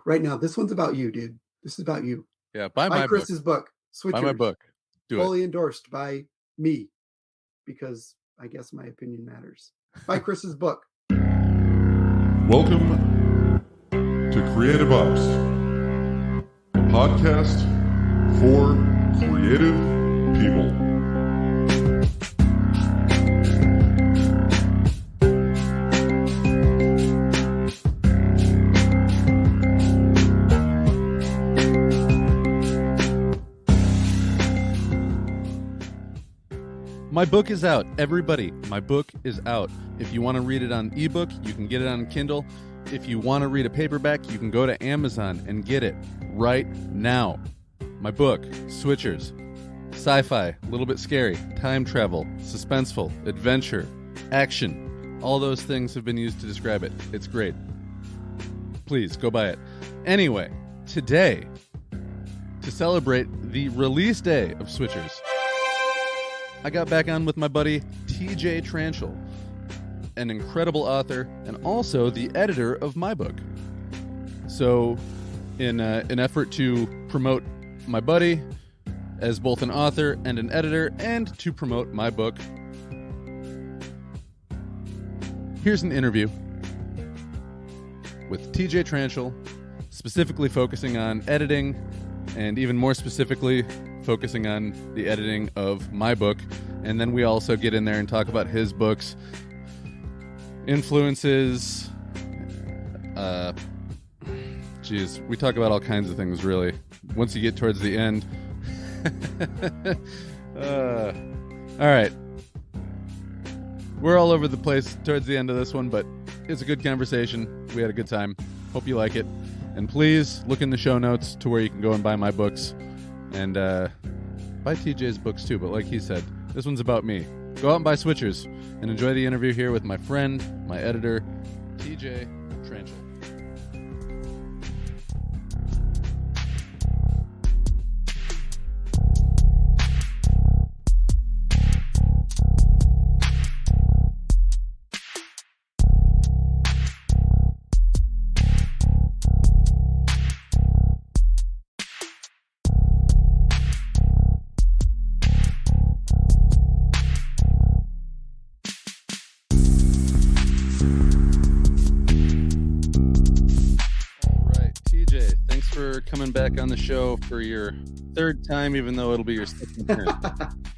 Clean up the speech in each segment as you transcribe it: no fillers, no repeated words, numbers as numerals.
right now. This one's about you, dude. This is about you. Yeah, buy my Chris's book. Switchers. Buy my book. Do fully endorsed by me, because I guess my opinion matters. Buy Chris's book. Welcome to Creative Ops, a podcast for creative people. My book is out. Everybody, my book is out. If you want to read it on ebook, you can get it on Kindle. If you want to read a paperback, you can go to Amazon and get it right now. My book, Switchers. Sci-fi, a little bit scary, time travel, suspenseful, adventure, action. All those things have been used to describe it. It's great. Please, go buy it. Anyway, today, to celebrate the release day of Switchers, I got back on with my buddy TJ Tranchell, an incredible author and also the editor of my book. So, in an effort to promote my buddy as both an author and an editor, and to promote my book, here's an interview with TJ Tranchell, specifically focusing on editing, and even more specifically focusing on the editing of my book. And then we also get in there and talk about his books, influences. We talk about all kinds of things, really, once you get towards the end. All right. We're all over the place towards the end of this one, but it's a good conversation. We had a good time. Hope you like it. And please look in the show notes to where you can go and buy my books. And buy TJ's books too, but like he said, this one's about me. Go out and buy Switchers and enjoy the interview here with my friend, my editor, TJ Tranchell. Coming back on the show for your third time, even though it'll be your second turn.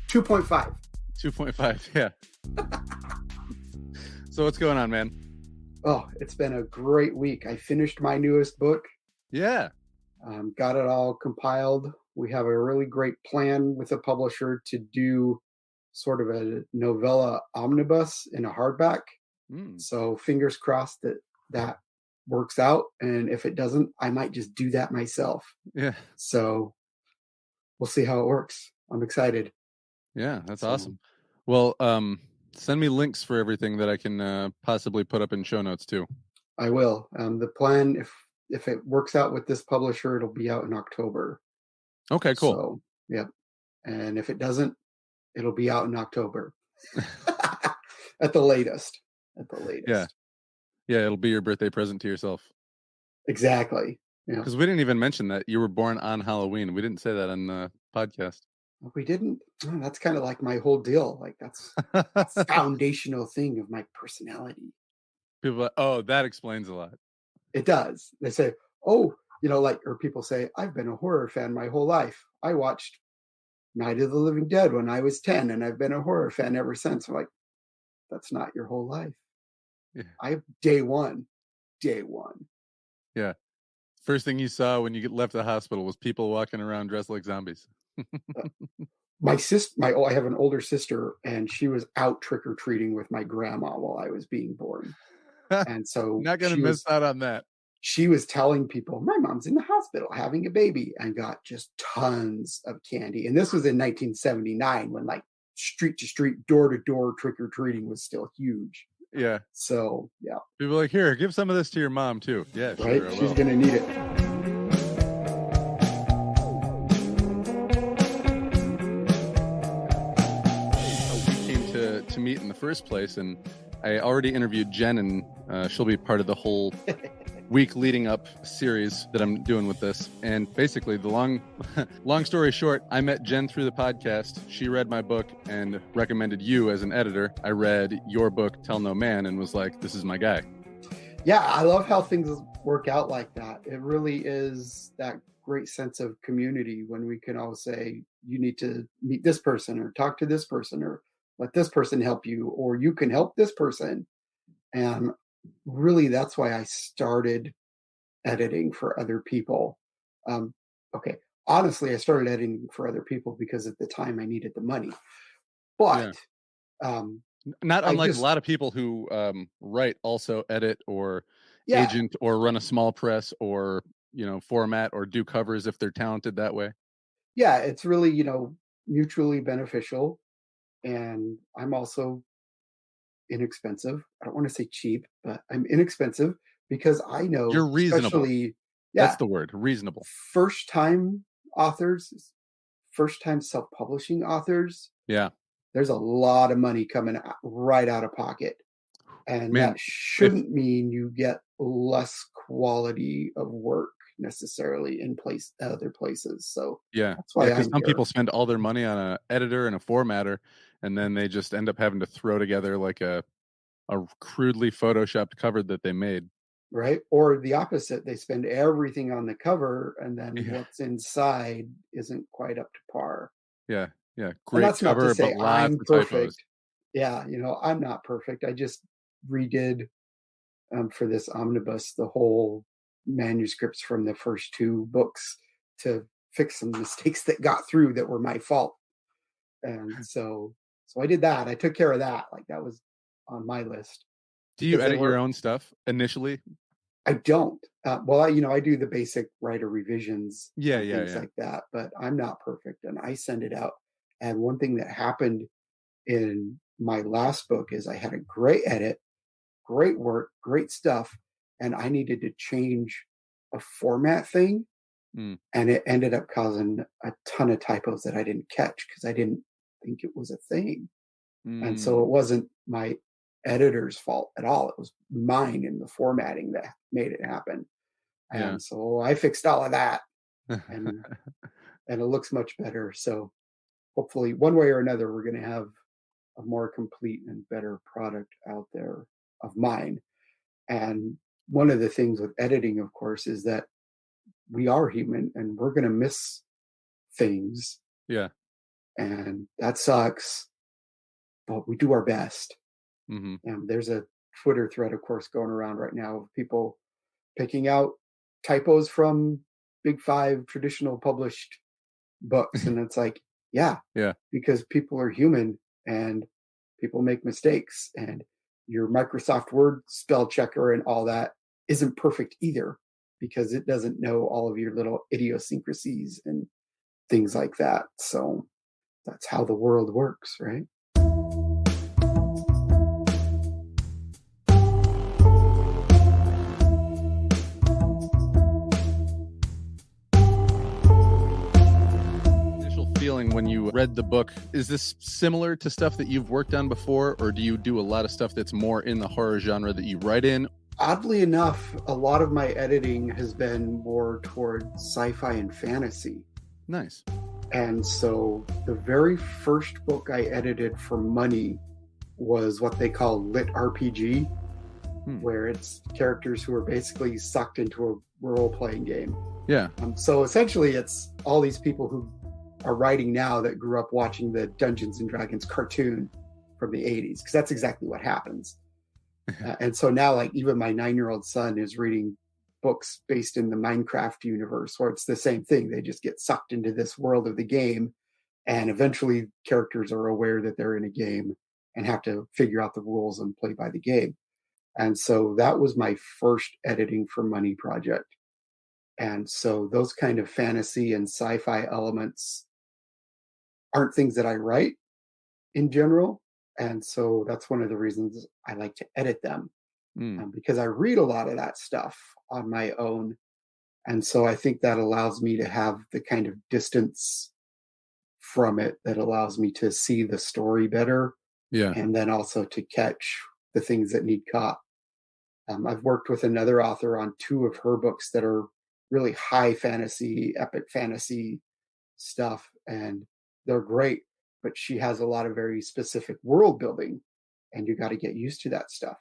2.5. 2.5, yeah. So what's going on, man? Oh, it's been a great week. I finished my newest book. Yeah. Got it all compiled. We have a really great plan with a publisher to do sort of a novella omnibus in a hardback. So fingers crossed that works out, and if it doesn't, I might just do that myself. Yeah. So we'll see how it works. I'm excited. Yeah, that's awesome. Well, send me links for everything that I can possibly put up in show notes too. I will. The plan, if it works out with this publisher, it'll be out in October. Okay, cool. So, yeah. And if it doesn't, it'll be out in October. At the latest. Yeah. Yeah, it'll be your birthday present to yourself. Exactly. Yeah. Because we didn't even mention that you were born on Halloween. We didn't say that on the podcast. We didn't. Oh, that's kind of like my whole deal. Like that's a foundational thing of my personality. People are like, oh, that explains a lot. It does. They say, oh, or people say, I've been a horror fan my whole life. I watched Night of the Living Dead when I was 10, and I've been a horror fan ever since. I'm like, that's not your whole life. Yeah. Day one. Yeah. First thing you saw when you left the hospital was people walking around dressed like zombies. My sister, I have an older sister, and she was out trick-or-treating with my grandma while I was being born. And so not going to miss out on that. She was telling people, my mom's in the hospital having a baby, and got just tons of candy. And this was in 1979 when like street to street, door to door trick-or-treating was still huge. Yeah. So, yeah. People are like, here, give some of this to your mom, too. Yeah, right? Sure. She's going to need it. We came to meet in the first place, and I already interviewed Jen, and she'll be part of the whole week leading up series that I'm doing with this. And basically, the long story short, I met Jen through the podcast. She read my book and recommended you as an editor. I read your book, Tell No Man, and was like, this is my guy. Yeah, I love how things work out like that. It really is that great sense of community when we can all say, you need to meet this person or talk to this person or let this person help you, or you can help this person. And really, that's why I started editing for other people. Okay, honestly, I started editing for other people because at the time I needed the money. But not unlike a lot of people who write, also edit or agent or run a small press or format or do covers if they're talented that way. Yeah, it's really mutually beneficial, and I'm also inexpensive. I don't want to say cheap, but I'm inexpensive because I know you're reasonable. That's the word, reasonable. First-time authors, first-time self-publishing authors. Yeah. There's a lot of money coming right out of pocket. And that shouldn't mean you get less quality of work necessarily in other places. So that's why because some people spend all their money on an editor and a formatter, and then they just end up having to throw together like a crudely photoshopped cover that they made. Right. Or the opposite. They spend everything on the cover, and then what's inside isn't quite up to par. Yeah. Great that's cover, not to say I'm perfect. Typos. Yeah. I'm not perfect. I just redid for this omnibus the whole manuscripts from the first two books to fix some mistakes that got through that were my fault. And so I did that. I took care of that. Like that was on my list. Do you edit your own stuff initially? I don't. Well, I do the basic writer revisions, things like that. But I'm not perfect, and I send it out. And one thing that happened in my last book is I had a great edit, great work, great stuff, and I needed to change a format thing, and it ended up causing a ton of typos that I didn't catch because I didn't think it was a thing. And so it wasn't my editor's fault at all. It was mine in the formatting that made it happen. And so I fixed all of that, and it looks much better. So hopefully one way or another, we're going to have a more complete and better product out there of mine. And one of the things with editing, of course, is that we are human and we're going to miss things. Yeah. And that sucks, but we do our best. Mm-hmm. And there's a Twitter thread, of course, going around right now of people picking out typos from Big Five traditional published books. And it's like, because people are human and people make mistakes, and your Microsoft Word spell checker and all that isn't perfect either, because it doesn't know all of your little idiosyncrasies and things like that. So that's how the world works, right? Feeling when you read the book, is this similar to stuff that you've worked on before, or do you do a lot of stuff that's more in the horror genre that you write in? Oddly enough, a lot of my editing has been more toward sci-fi and fantasy. Nice. And so the very first book I edited for money was what they call lit RPG, where it's characters who are basically sucked into a role-playing game. Yeah. So essentially it's all these people who are writing now that grew up watching the Dungeons and Dragons cartoon from the 80s, because that's exactly what happens. And so now, like, even my 9-year-old son is reading books based in the Minecraft universe, where it's the same thing. They just get sucked into this world of the game, and eventually characters are aware that they're in a game and have to figure out the rules and play by the game. And so that was my first editing for money project. And so those kind of fantasy and sci-fi elements aren't things that I write in general. And so that's one of the reasons I like to edit them, because I read a lot of that stuff on my own. And so I think that allows me to have the kind of distance from it that allows me to see the story better. Yeah. And then also to catch the things that need caught. I've worked with another author on 2 of her books that are really high fantasy, epic fantasy stuff, and they're great. But she has a lot of very specific world building, and you got to get used to that stuff.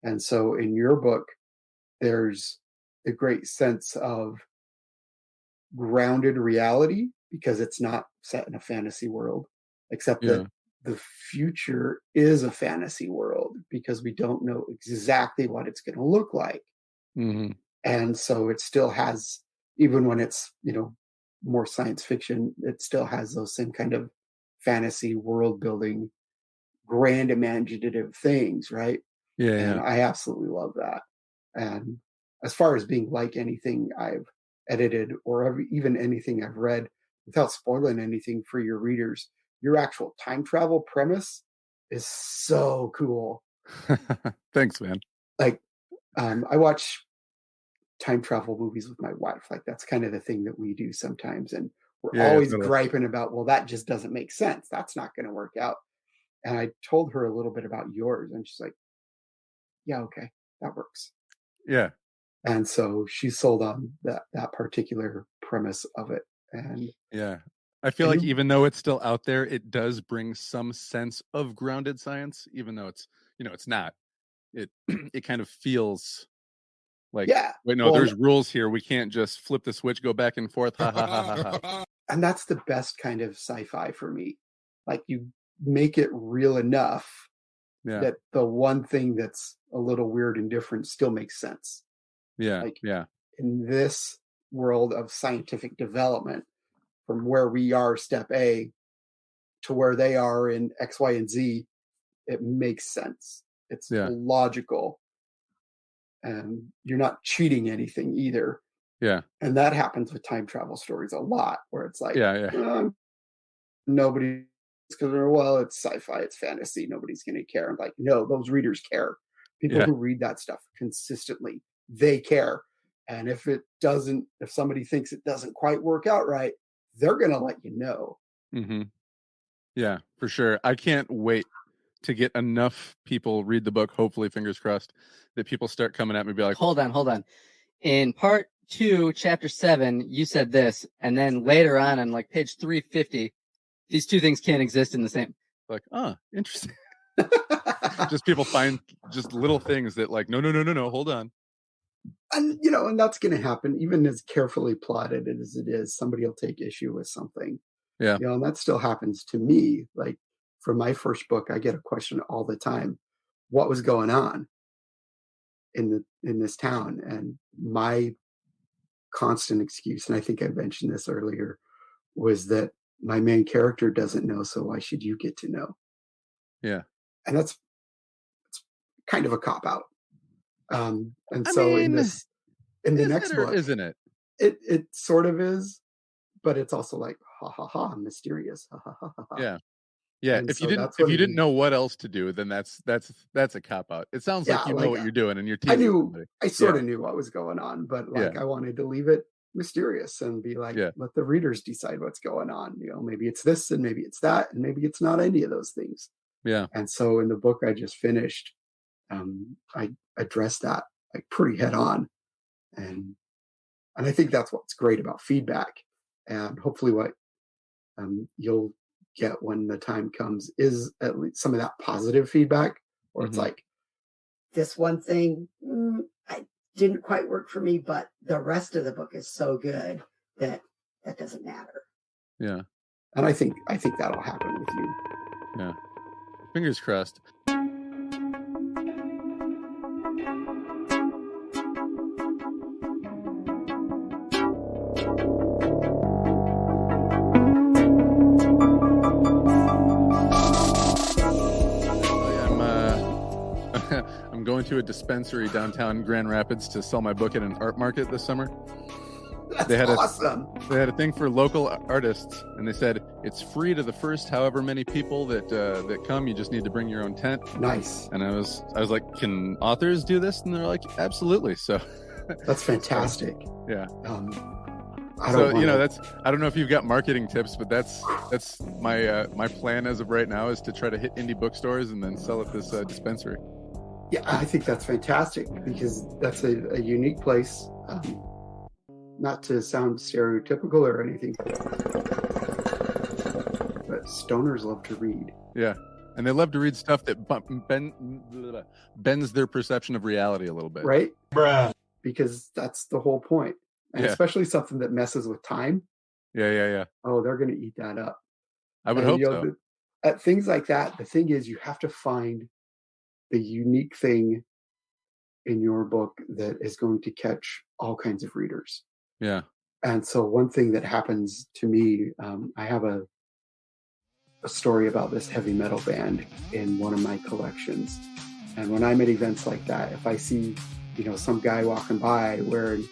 And so in your book, there's a great sense of grounded reality because it's not set in a fantasy world, except that the future is a fantasy world because we don't know exactly what it's going to look like. Mm-hmm. And so it still has, even when it's, more science fiction, it still has those same kind of fantasy world building, grand imaginative things, right? And I absolutely love that. And as far as being like anything I've edited or even anything I've read, without spoiling anything for your readers, your actual time travel premise is so cool. Thanks, man. Like, I watch time travel movies with my wife. Like, that's kind of the thing that we do sometimes. And we're always griping about, well, that just doesn't make sense. That's not going to work out. And I told her a little bit about yours, and she's like, yeah, okay, that works. Yeah. And so she's sold on that particular premise of it. And yeah, I feel like even though it's still out there, it does bring some sense of grounded science, even though it's, it's not. It kind of feels like, wait, no, there's rules here. We can't just flip the switch, go back and forth. Ha, ha, ha, ha, ha. And that's the best kind of sci-fi for me. Like, you make it real enough that the one thing that's a little weird and different still makes sense. In this world of scientific development, from where we are step A to where they are in X, Y, and Z, it makes sense. It's logical. And you're not cheating anything either. Yeah. And that happens with time travel stories a lot, where it's like, nobody, because well, it's sci-fi, it's fantasy, nobody's going to care. I'm like, no, those readers care. People who read that stuff consistently, they care. And if somebody thinks it doesn't quite work out right, they're going to let you know. Mm-hmm. Yeah, for sure. I can't wait to get enough people read the book, hopefully, fingers crossed, that people start coming at me and be like, hold on. In part 2, chapter 7, you said this, and then later on like page 350, these two things can't exist in the same. Like, interesting. Just people find just little things that like, no, hold on. And, and that's going to happen, even as carefully plotted as it is. Somebody will take issue with something. Yeah. And that still happens to me. Like, for my first book, I get a question all the time: what was going on in this town? And my constant excuse, and I think I mentioned this earlier, was that my main character doesn't know, so why should you get to know? Yeah. And it's kind of a cop-out. In the next book, isn't it? It sort of is, but it's also like, ha ha ha, mysterious. Ha ha ha ha. Yeah. Yeah. And if you didn't know what else to do, then that's a cop out. It sounds like you know what you're doing, and you're teasing. I sort of knew what was going on, but I wanted to leave it mysterious and be like, let the readers decide what's going on. Maybe it's this, and maybe it's that, and maybe it's not any of those things. Yeah. And so in the book I just finished, I addressed that like pretty head on, and I think that's what's great about feedback, and hopefully what you'll get when the time comes is at least some of that positive feedback, where it's like, this one thing I didn't quite work for me, but the rest of the book is so good that doesn't matter. Yeah. And I think that'll happen with you. Yeah. Fingers crossed. I'm going to a dispensary downtown Grand Rapids to sell my book at an art market this summer. That's awesome. They had a thing for local artists, and they said it's free to the first however many people that come. You just need to bring your own tent. Nice. And I was like, can authors do this? And they're like, absolutely. So that's fantastic. Yeah. I don't know if you've got marketing tips, but that's my plan as of right now is to try to hit indie bookstores and then sell at this dispensary. Yeah, I think that's fantastic because that's a unique place. Not to sound stereotypical or anything, but stoners love to read. Yeah. And they love to read stuff that bends their perception of reality a little bit. Right? Bruh. Because that's the whole point. And especially something that messes with time. Yeah. Oh, they're going to eat that up. I would hope so. At things like that, the thing is you have to find the unique thing in your book that is going to catch all kinds of readers. Yeah. And so one thing that happens to me, I have a story about this heavy metal band in one of my collections. And when I'm at events like that, if I see, some guy walking by wearing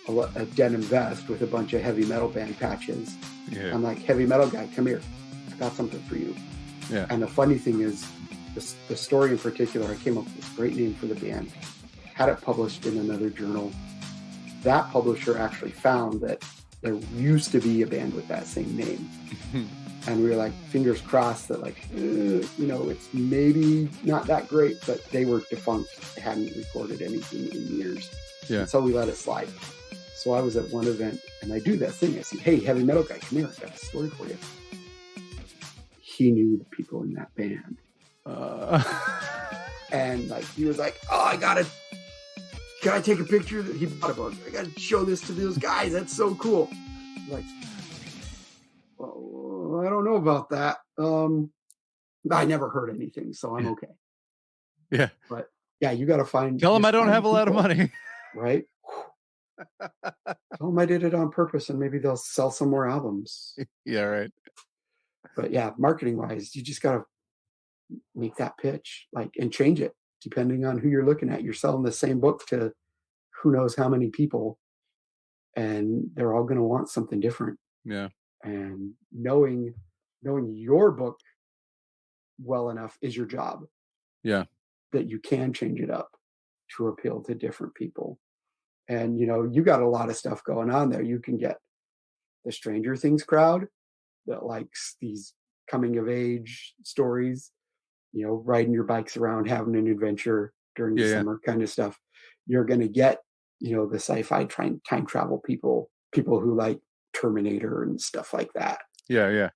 a denim vest with a bunch of heavy metal band patches, I'm like, heavy metal guy, come here. I got something for you. Yeah. And the funny thing is, the story in particular, I came up with this great name for the band, had it published in another journal. That publisher actually found that there used to be a band with that same name. And we were like, fingers crossed that it's maybe not that great, but they were defunct. They hadn't recorded anything in years. Yeah. And so we let it slide. So I was at one event and I do that thing. I say, hey, heavy metal guy, come here. I got a story for you. He knew the people in that band. And he was like, oh, can I take a picture? He bought a book. I got to show this to those guys. That's so cool. I'm like, well, I don't know about that. I never heard anything, so I'm okay. Yeah. But yeah, you got to tell them I don't have a lot of money. Right? Tell them I did it on purpose and maybe they'll sell some more albums. Yeah, right. But yeah, marketing wise, you just got to make that pitch and change it depending on who you're looking at. You're selling the same book to who knows how many people, and they're all going to want something different. Yeah. And knowing your book well enough is your job. Yeah. That you can change it up to appeal to different people. And, you got a lot of stuff going on there. You can get the Stranger Things crowd that likes these coming of age stories, riding your bikes around, having an adventure during the summer kind of stuff. You're going to get, the sci-fi time travel people who like Terminator and stuff like that. Yeah.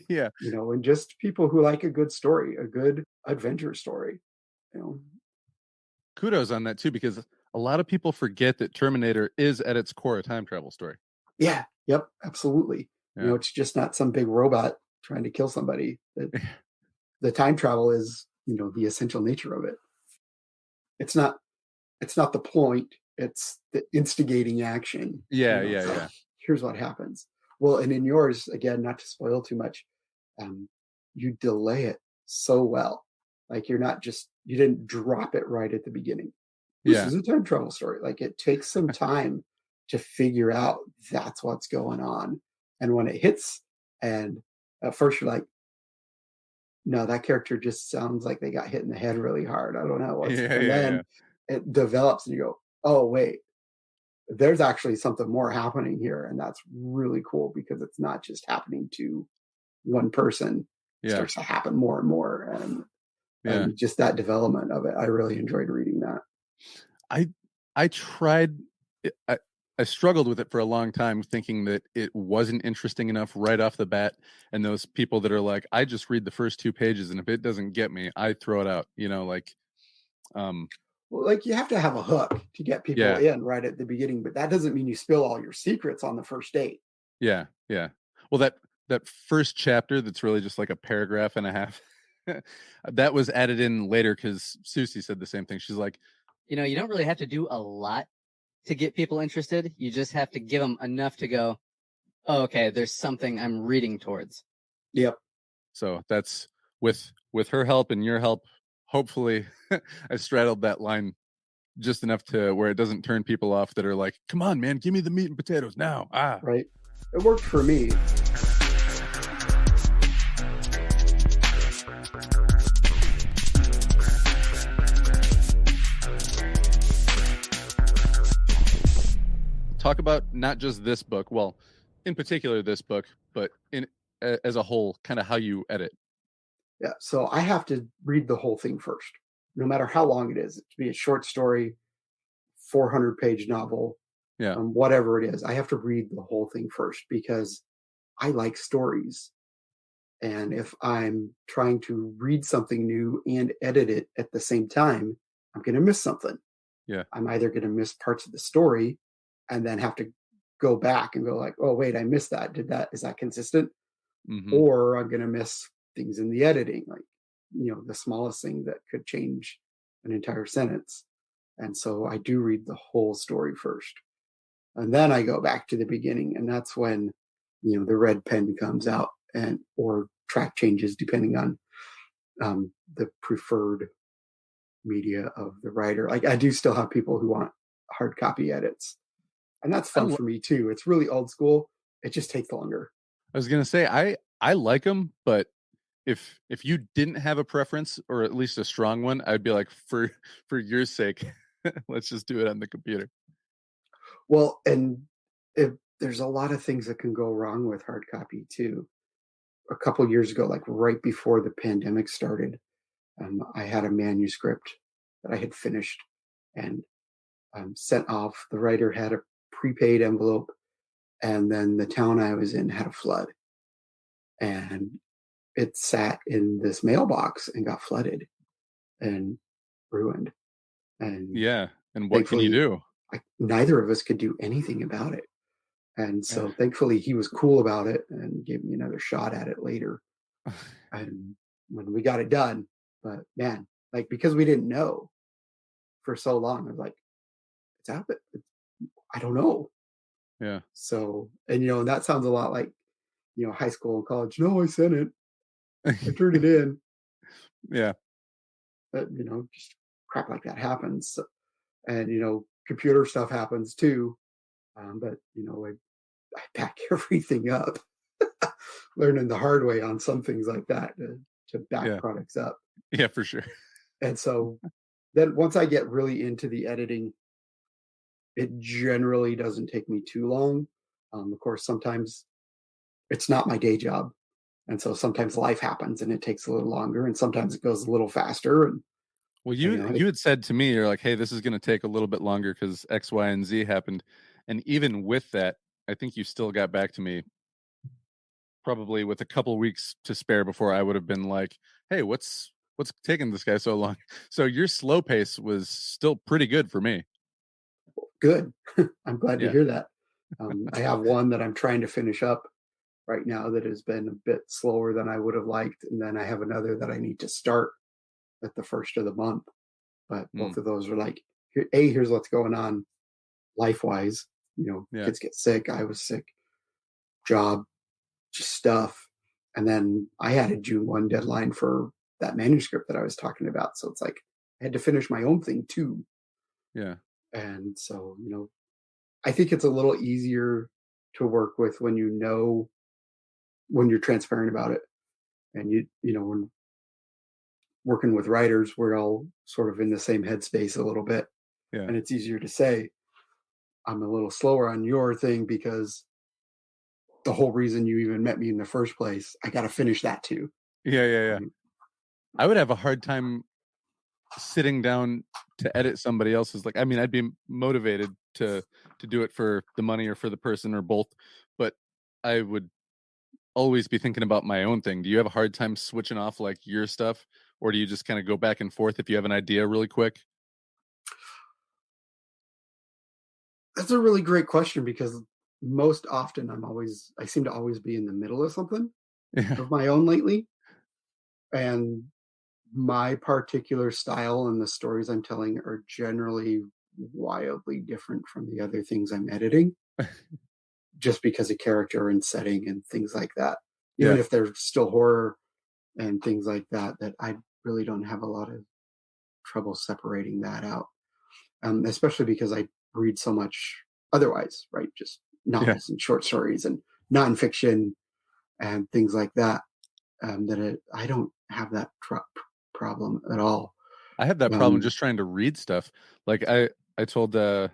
Yeah. And just people who like a good story, a good adventure story. Kudos on that too, because a lot of people forget that Terminator is at its core a time travel story. Yeah. Yep. Absolutely. Yeah. It's just not some big robot trying to kill somebody. The time travel is, the essential nature of it. It's not the point. It's the instigating action. Yeah. Here's what happens. Well, and in yours, again, not to spoil too much, you delay it so well. You didn't drop it right at the beginning. This is a time travel story. It takes some time to figure out that's what's going on. And when it hits, and at first you're like, no, that character just sounds like they got hit in the head really hard. I don't know. Then it develops and you go, oh, wait, there's actually something more happening here. And that's really cool because it's not just happening to one person. It starts to happen more and more. And just that development of it, I really enjoyed reading that. I tried, I struggled with it for a long time, thinking that it wasn't interesting enough right off the bat. And those people that are like, I just read the first 2 pages, and if it doesn't get me, I throw it out. Well, you have to have a hook to get people in right at the beginning, but that doesn't mean you spill all your secrets on the first date. Yeah. Well, that first chapter that's really just like a paragraph and a half, that was added in later because Susie said the same thing. She's like, you don't really have to do a lot to get people interested. You just have to give them enough to go, oh, okay, there's something I'm reading towards. Yep. So that's with her help and your help. Hopefully I straddled that line just enough to where it doesn't turn people off that are like, come on, man, give me the meat and potatoes now. Right. It worked for me. Talk about not just this book, well, in particular this book, but as a whole, kind of how you edit. Yeah, so I have to read the whole thing first. no matter how long it is, it could be a short story, 400-page novel, Yeah. whatever it is. I have to read the whole thing first because I like stories. And if I'm trying to read something new and edit it at the same time, I'm going to miss something. Yeah. I'm either going to miss parts of the story and then have to go back and go like, oh, wait, I missed that. Is that consistent? Mm-hmm. Or I'm going to miss things in the editing, like, the smallest thing that could change an entire sentence. And so I do read the whole story first. And then I go back to the beginning. And that's when, the red pen comes out or track changes depending on the preferred media of the writer. Like I do still have people who want hard copy edits. And that's fun for me too. It's really old school. It just takes longer. I was gonna say I like them, but if you didn't have a preference or at least a strong one, I'd be like, for your sake, let's just do it on the computer. Well, and there's a lot of things that can go wrong with hard copy too. A couple years ago, like right before the pandemic started, I had a manuscript that I had finished and sent off. The writer had a prepaid envelope, and then the town I was in had a flood. And it sat in this mailbox and got flooded and ruined. And yeah, and what can you do? Neither of us could do anything about it. And so thankfully he was cool about it and gave me another shot at it later. And when we got it done, but man, like, because we didn't know for so long, I was like, it's out there. I don't know. Yeah. So, and that sounds a lot like, high school and college. No, I sent it. I turned it in. Yeah. But, just crap like that happens. So, and, computer stuff happens too. But, I back everything up, learning the hard way on some things like that to back products up. Yeah, for sure. And so then once I get really into the editing, it generally doesn't take me too long. Of course, sometimes it's not my day job. And so sometimes life happens and it takes a little longer, and sometimes it goes a little faster. And well, you had said to me, you're like, hey, this is going to take a little bit longer because X, Y, and Z happened. And even with that, I think you still got back to me probably with a couple weeks to spare before I would have been like, hey, what's taking this guy so long? So your slow pace was still pretty good for me. Good. I'm glad to hear that. I have one that I'm trying to finish up right now that has been a bit slower than I would have liked. And then I have another that I need to start at the first of the month. But both of those are like, here's what's going on life-wise. Kids get sick. I was sick. Job, just stuff. And then I had a June 1 deadline for that manuscript that I was talking about. So it's like I had to finish my own thing too. Yeah. And so, I think it's a little easier to work with when when you're transparent about it. And when working with writers, we're all sort of in the same headspace a little bit. Yeah. And it's easier to say, I'm a little slower on your thing because the whole reason you even met me in the first place, I got to finish that too. Yeah. I would have a hard time sitting down to edit somebody else's. Like, I mean, I'd be motivated to do it for the money or for the person or both, but I would always be thinking about my own thing. Do you have a hard time switching off like your stuff, or do you just kind of go back and forth if you have an idea really quick? That's a really great question, because most often I seem to always be in the middle of something of my own lately. And my particular style and the stories I'm telling are generally wildly different from the other things I'm editing, just because of character and setting and things like that. Even if they're still horror and things like that, that I really don't have a lot of trouble separating that out. Especially because I read so much otherwise, right? Just novels and short stories and nonfiction and things like that. I don't have that problem at all. I have that problem just trying to read stuff. Like I told I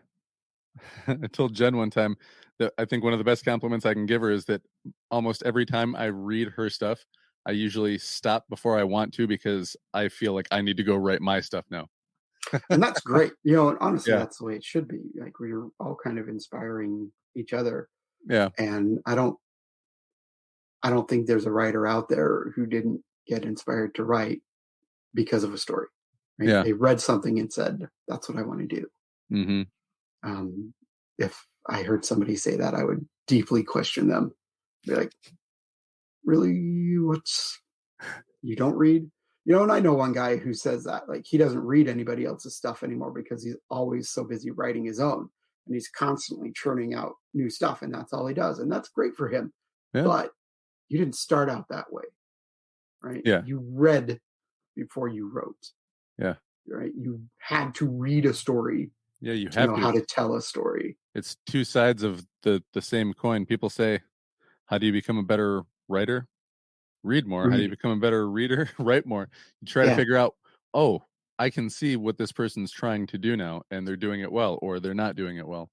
told Jen one time that I think one of the best compliments I can give her is that almost every time I read her stuff, I usually stop before I want to because I feel like I need to go write my stuff now. And that's great. And honestly, Yeah. that's the way it should be. Like, we're all kind of inspiring each other. Yeah. And I don't think there's a writer out there who didn't get inspired to write because of a story. Right? Yeah. They read something and said, that's what I want to do. Mm-hmm. If I heard somebody say that, I would deeply question them. Be like, really? You don't read? And I know one guy who says that, like, he doesn't read anybody else's stuff anymore because he's always so busy writing his own, and he's constantly churning out new stuff, and that's all he does. And that's great for him. Yeah. But you didn't start out that way, right? Yeah. You read before you wrote. Yeah. Right. You had to read a story. Yeah, you to have know how to tell a story. It's two sides of the same coin. People say, how do you become a better writer? Read more. How do you become a better reader? Write more. You try to figure out, oh, I can see what this person's trying to do now, and they're doing it well, or they're not doing it well.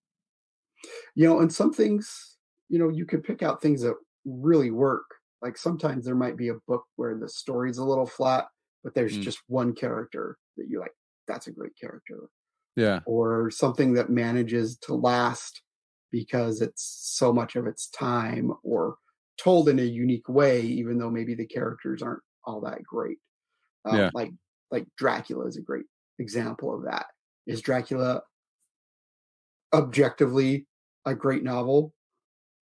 And some things, you can pick out things that really work. Like, sometimes there might be a book where the story's a little flat, but there's just one character that you like. That's a great character. Yeah. Or something that manages to last because it's so much of its time, or told in a unique way, even though maybe the characters aren't all that great. Like Dracula is a great example of that. Is Dracula objectively a great novel?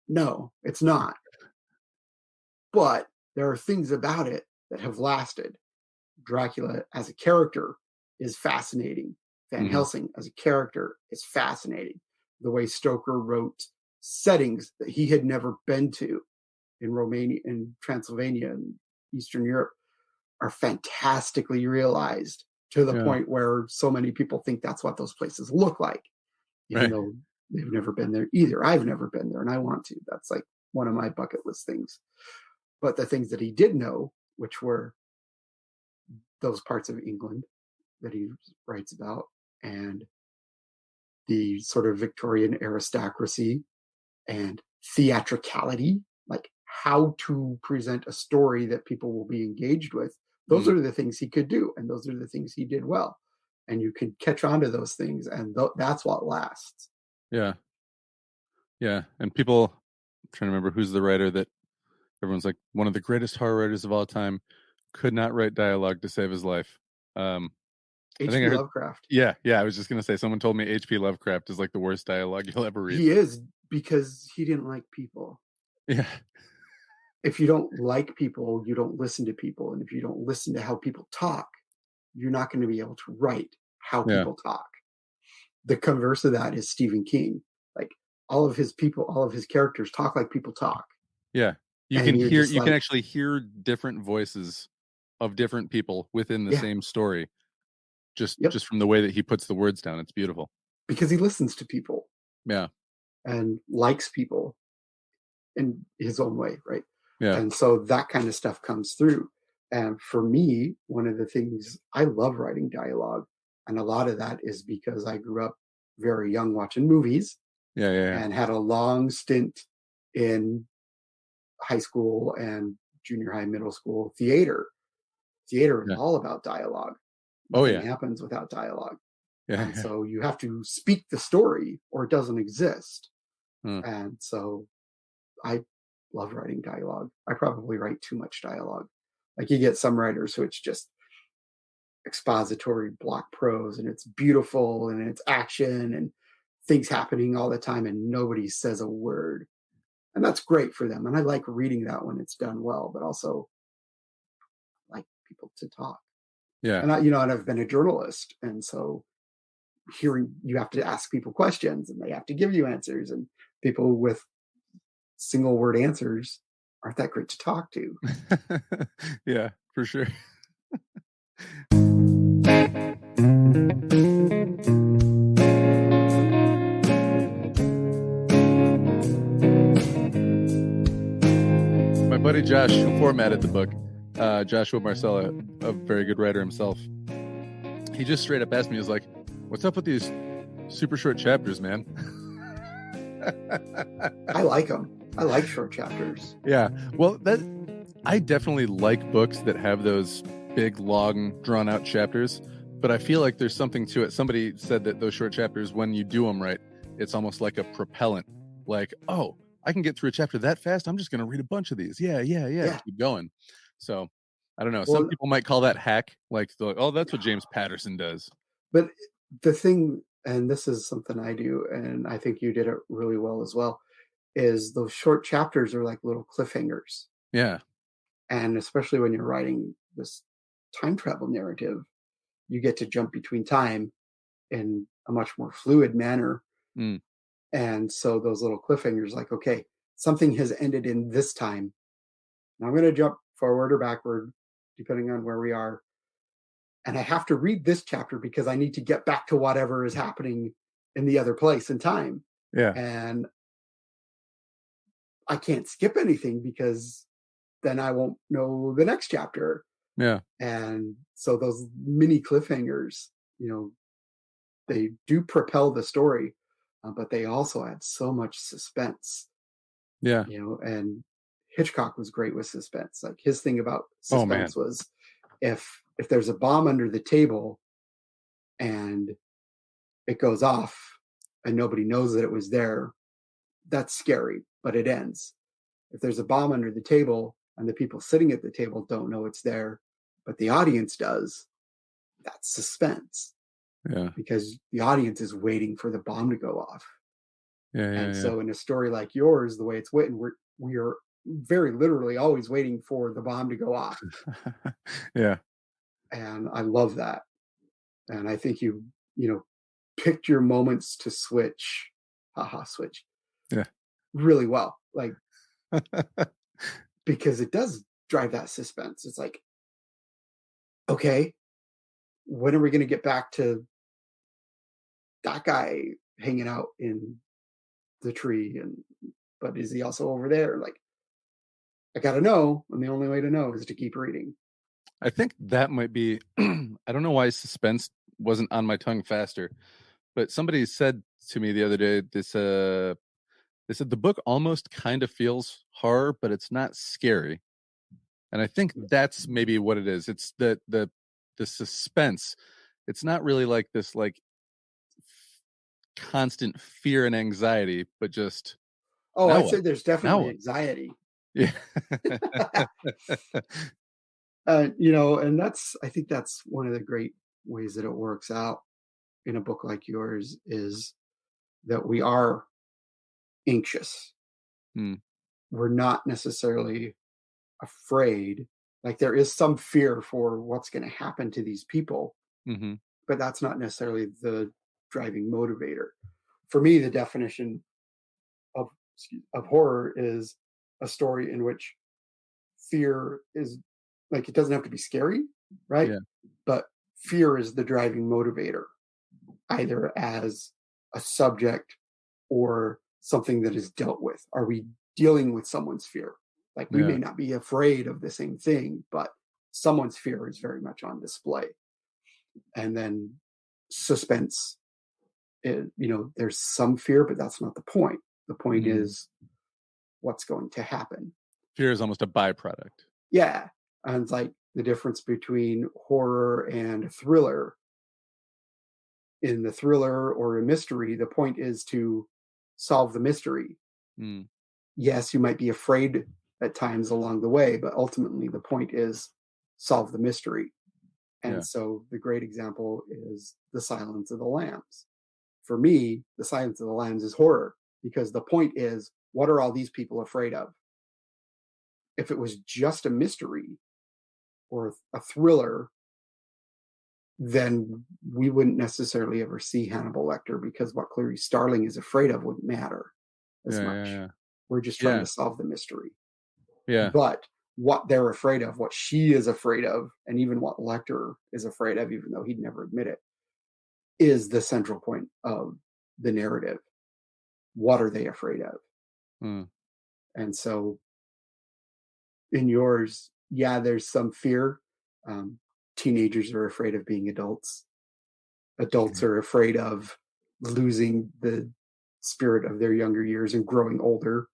No, it's not. But there are things about it that have lasted. Dracula as a character is fascinating. Van Helsing as a character is fascinating. The way Stoker wrote settings that he had never been to in Romania and Transylvania and Eastern Europe are fantastically realized, to the point where so many people think that's what those places look like, even though they've never been there either. I've never been there, and I want to. That's like one of my bucket list things. But the things that he did know, which were those parts of England that he writes about, and the sort of Victorian aristocracy and theatricality, like how to present a story that people will be engaged with. Those are the things he could do, and those are the things he did well. And you could catch on to those things, and that's what lasts. Yeah. Yeah. And people, I'm trying to remember who's the writer that everyone's like, one of the greatest horror writers of all time, could not write dialogue to save his life. H.P. Lovecraft. Yeah. I was just going to say, someone told me H.P. Lovecraft is like the worst dialogue you'll ever read. He is, because he didn't like people. Yeah. If you don't like people, you don't listen to people. And if you don't listen to how people talk, you're not going to be able to write how people talk. The converse of that is Stephen King. Like, all of his characters talk like people talk. Yeah. You can actually hear different voices of different people within the same story. Just from the way that he puts the words down. It's beautiful. Because he listens to people. Yeah. And likes people in his own way, right? Yeah. And so that kind of stuff comes through. And for me, one of the things, I love writing dialogue. And a lot of that is because I grew up very young watching movies. Yeah. And had a long stint in high school and junior high, middle school theater. Theater is all about dialogue. Nothing happens without dialogue. Yeah. And so you have to speak the story or it doesn't exist. And so I love writing dialogue. I probably write too much dialogue. Like, you get some writers who it's just expository block prose, and it's beautiful, and it's action and things happening all the time, and nobody says a word. And that's great for them. And I like reading that when it's done well, but also I like people to talk. Yeah. And and I've been a journalist. And so you have to ask people questions, and they have to give you answers, and people with single word answers aren't that great to talk to. Yeah, for sure. My buddy Josh, who formatted the book, Joshua Marcella, a very good writer himself, he just straight up asked me, he was like, what's up with these super short chapters, man? I like them. I like short chapters. Yeah. Well, I definitely like books that have those big, long, drawn-out chapters, but I feel like there's something to it. Somebody said that those short chapters, when you do them right, it's almost like a propellant. Like, oh, I can get through a chapter that fast. I'm just going to read a bunch of these. Yeah. Keep going. So, I don't know. Well, some people might call that hack. Like, oh, that's what James Patterson does. But the thing, and this is something I do, and I think you did it really well as well, is those short chapters are like little cliffhangers. Yeah. And especially when you're writing this time travel narrative, you get to jump between time in a much more fluid manner. Mm. And so those little cliffhangers, like, okay, something has ended in this time. Now I'm going to jump forward or backward, depending on where we are. And I have to read this chapter because I need to get back to whatever is happening in the other place in time. Yeah. And I can't skip anything because then I won't know the next chapter. Yeah. And so those mini cliffhangers, they do propel the story, but they also add so much suspense. Yeah. And Hitchcock was great with suspense. Like his thing about suspense was if there's a bomb under the table and it goes off and nobody knows that it was there, that's scary, but it ends. If there's a bomb under the table and the people sitting at the table don't know it's there, but the audience does, that's suspense. Yeah. Because the audience is waiting for the bomb to go off. So in a story like yours, the way it's written, we are very literally always waiting for the bomb to go off. Yeah. And I love that. And I think you picked your moments to switch. Yeah. Really well. Like, because it does drive that suspense. It's like, okay, when are we going to get back to that guy hanging out in the tree? But is he also over there? Like, I got to know. And the only way to know is to keep reading. I think that might be, I don't know why suspense wasn't on my tongue faster, but somebody said to me the other day, they said the book almost kind of feels horror, but it's not scary. And I think that's maybe what it is. It's the suspense. It's not really like this, like constant fear and anxiety, but just. Oh, I'd say there's definitely anxiety. Yeah. And I think that's one of the great ways that it works out in a book like yours is that we are anxious. We're not necessarily afraid. Like there is some fear for what's going to happen to these people, but that's not necessarily the driving motivator. For me, the definition of horror is a story in which fear is like, it doesn't have to be scary, right? Yeah. But fear is the driving motivator, either as a subject or something that is dealt with. Are we dealing with someone's fear? Like we may not be afraid of the same thing, but someone's fear is very much on display. And then suspense, there's some fear, but that's not the point. The point is what's going to happen. Fear is almost a byproduct. Yeah. And it's like the difference between horror and thriller. In the thriller or a mystery, the point is to solve the mystery. Yes, you might be afraid at times along the way, but ultimately the point is solve the mystery. And so the great example is The Silence of the Lambs. For me, The Silence of the Lambs is horror because the point is, what are all these people afraid of? If it was just a mystery or a thriller, then we wouldn't necessarily ever see Hannibal Lecter because what Clarice Starling is afraid of wouldn't matter as much. We're just trying to solve the mystery. Yeah. But what they're afraid of, what she is afraid of, and even what Lecter is afraid of, even though he'd never admit it, is the central point of the narrative. What are they afraid of? And so in yours, there's some fear. Teenagers are afraid of being adults. Adults are afraid of losing the spirit of their younger years and growing older,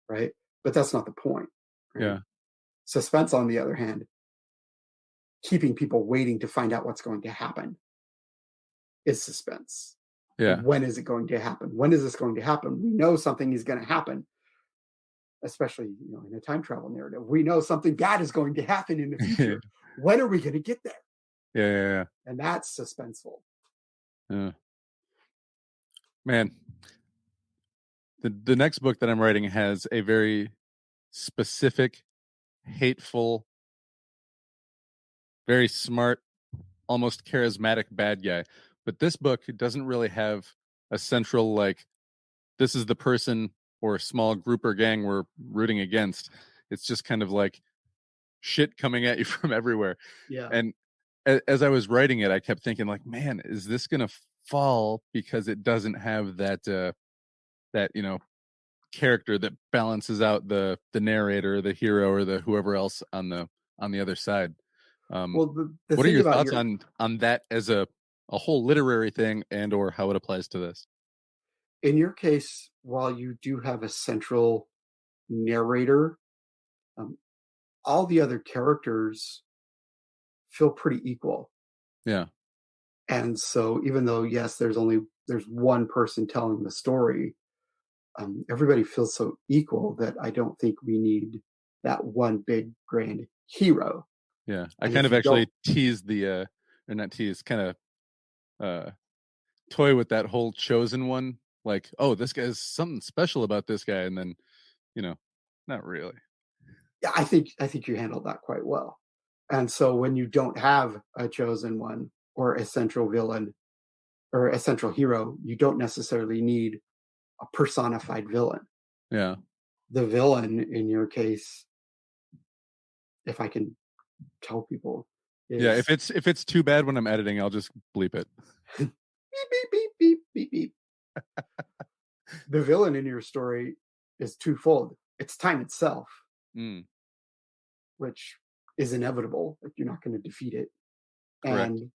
right? But that's not the point. Right? Yeah. Suspense, on the other hand, keeping people waiting to find out what's going to happen is suspense. Yeah. When is it going to happen? When is this going to happen? We know something is going to happen, especially in a time travel narrative. We know something bad is going to happen in the future. When are we going to get there? Yeah. And that's suspenseful. Yeah. Man, the next book that I'm writing has a very specific, hateful, very smart, almost charismatic bad guy. But this book doesn't really have a central, like, this is the person or small group or gang we're rooting against. It's just kind of like shit coming at you from everywhere. Yeah. And as I was writing it, I kept thinking, like, man, is this going to fall because it doesn't have that character that balances out the narrator, the hero, or the whoever else on the other side. Well, the what are thing your about thoughts on that as a whole literary thing, and or how it applies to this? In your case, while you do have a central narrator, all the other characters feel pretty equal. Yeah. And so even though, yes, there's one person telling the story, everybody feels so equal that I don't think we need that one big grand hero. Yeah. I kind of actually teased or not tease, kind of toy with that whole chosen one. Like, oh, this guy's something special about this guy. And then, not really. Yeah, I think you handled that quite well. And so when you don't have a chosen one or a central villain or a central hero, you don't necessarily need a personified villain. Yeah. The villain in your case, if I can tell people, if it's too bad when I'm editing, I'll just bleep it. Beep, beep, beep, beep, beep, beep. The villain in your story is twofold. It's time itself, which is inevitable. Like, you're not going to defeat it. Correct. And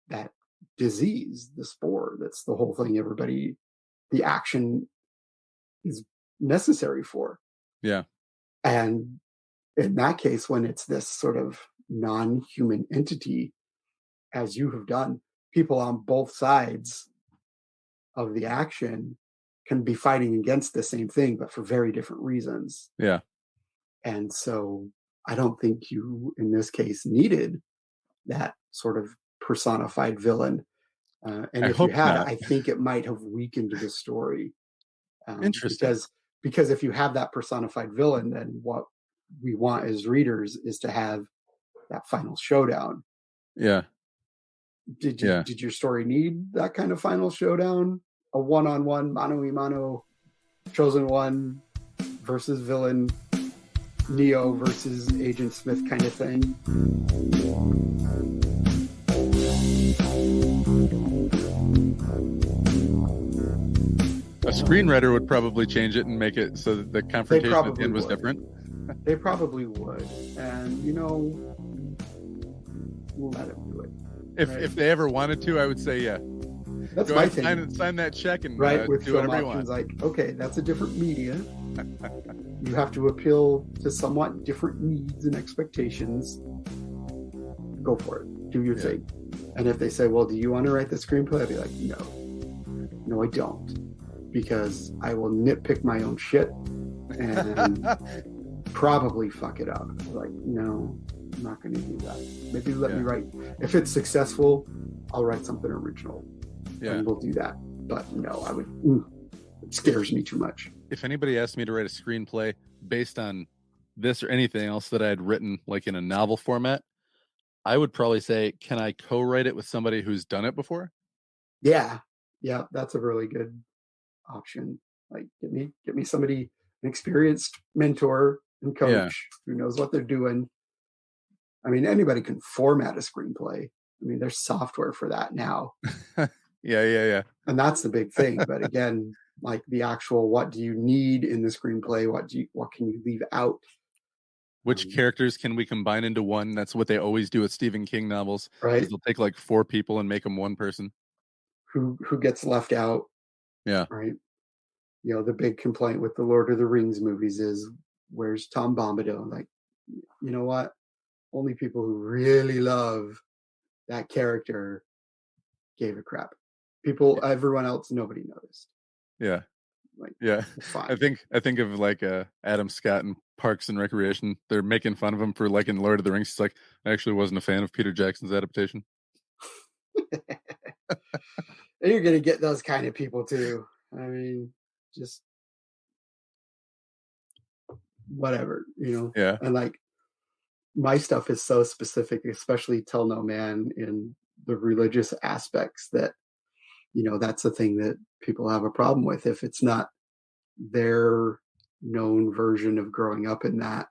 that disease, the spore, that's the whole thing the action is necessary for. Yeah. And in that case, when it's this sort of non-human entity, as you have done, people on both sides of the action can be fighting against the same thing, but for very different reasons. Yeah. And so I don't think you, in this case, needed that sort of personified villain. And if you had, I think it might have weakened the story. Interesting. Because if you have that personified villain, then what we want as readers is to have that final showdown. Yeah. Did your story need that kind of final showdown? A one-on-one, mano-a-mano, chosen one versus villain, Neo versus Agent Smith kind of thing? A screenwriter would probably change it and make it so that the confrontation at the end was different. They probably would. And, we'll let them do it. If they ever wanted to, I would say, yeah. That's my thing. Sign that check and with do film whatever you want. Like, okay, that's a different media. You have to appeal to somewhat different needs and expectations. Go for it. Do your thing. And if they say, well, do you want to write the screenplay? I'd be like, no, I don't. Because I will nitpick my own shit and probably fuck it up. Like, no, I'm not going to do that. Maybe let me write. If it's successful, I'll write something original. Yeah. And we'll do that. But no, I would. It scares me too much. If anybody asked me to write a screenplay based on this or anything else that I had written, like in a novel format, I would probably say, can I co-write it with somebody who's done it before? Yeah, that's a really good option. Like, get me somebody, an experienced mentor and coach who knows what they're doing. I mean, anybody can format a screenplay. I mean, there's software for that now. Yeah. And that's the big thing. But again, like the actual, what do you need in the screenplay? What can you leave out? Which characters can we combine into one? That's what they always do with Stephen King novels. Right. They'll take like 4 people and make them one person. Who gets left out? Yeah. Right. The big complaint with the Lord of the Rings movies is, where's Tom Bombadil? Like, you know what? Only people who really love that character gave a crap. Everyone else, nobody noticed. Yeah. Like, Yeah. fine. I think of like Adam Scott in Parks and Recreation. They're making fun of him for liking Lord of the Rings. He's like, I actually wasn't a fan of Peter Jackson's adaptation. And you're gonna get those kind of people too. I mean, just whatever, Yeah. And like my stuff is so specific, especially Tell No Man in the religious aspects that, that's the thing that people have a problem with. If it's not their known version of growing up in that.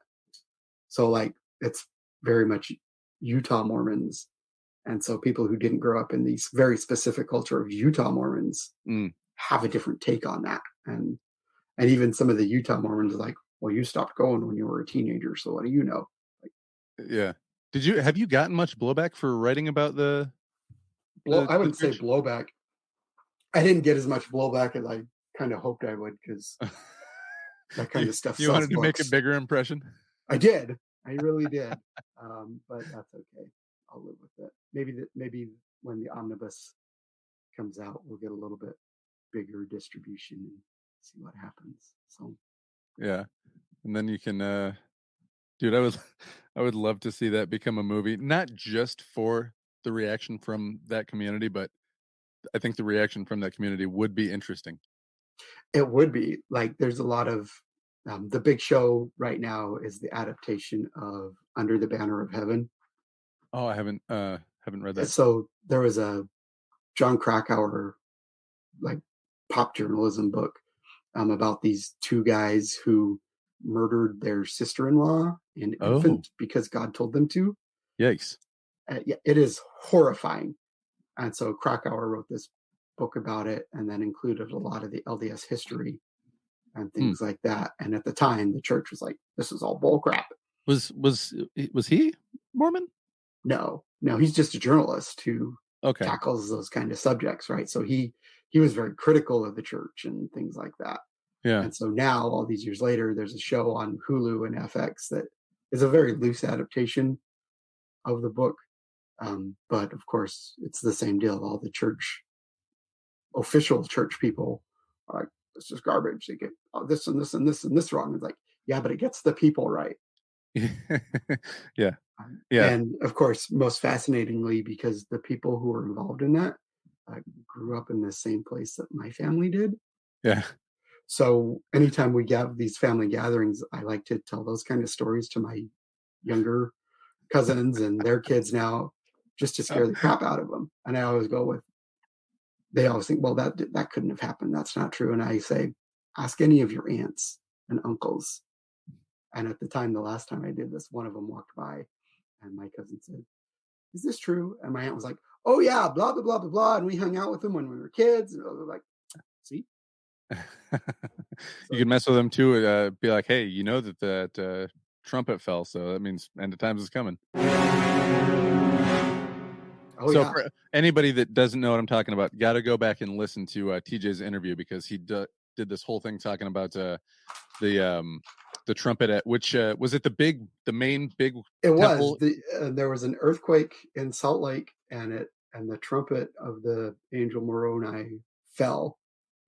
So like it's very much Utah Mormons. And so people who didn't grow up in these very specific culture of Utah Mormons have a different take on that. And even some of the Utah Mormons are like, well, you stopped going when you were a teenager, so what do you know? Like, yeah. Have you gotten much blowback for writing about I wouldn't say blowback. I didn't get as much blowback as I kind of hoped I would, because that kind of stuff. You wanted to make a bigger impression? I did. I really did. But that's okay. I'll live with it. Maybe when the omnibus comes out, we'll get a little bit bigger distribution and see what happens. So yeah, and then you can, dude. I would love to see that become a movie, not just for the reaction from that community, but I think the reaction from that community would be interesting. It would be. Like, there's a lot of the big show right now is the adaptation of Under the Banner of Heaven. Oh, I haven't read that. So there was a John Krakauer like pop journalism book about these two guys who murdered their sister-in-law and infant because God told them to. Yikes. Yeah, it is horrifying. And so Krakauer wrote this book about it and then included a lot of the LDS history and things like that. And at the time, the church was like, this is all bull crap. Was he Mormon? No, he's just a journalist who tackles those kind of subjects, right? So he was very critical of the church and things like that. Yeah. And so now, all these years later, there's a show on Hulu and FX that is a very loose adaptation of the book. But of course, it's the same deal. All the official church people are like, this is garbage. They get this and this and this and this wrong. It's like, yeah, but it gets the people right. Yeah. And of course, most fascinatingly, because the people who were involved in that grew up in the same place that my family did. Yeah. So anytime we have these family gatherings, I like to tell those kind of stories to my younger cousins and their kids now, just to scare the crap out of them. And I always they always think, well, that couldn't have happened. That's not true. And I say, ask any of your aunts and uncles. And at the time, the last time I did this, one of them walked by and my cousin said, is this true? And my aunt was like, oh yeah, blah, blah, blah, blah, blah. And we hung out with them when we were kids. And I was like, see? You can mess with them too. Be like, hey, you know that trumpet fell, so that means end of times is coming. For anybody that doesn't know what I'm talking about, got to go back and listen to TJ's interview, because he did this whole thing talking about the trumpet at which was it the main big it temple? Was there was an earthquake in Salt Lake, and the trumpet of the angel Moroni fell.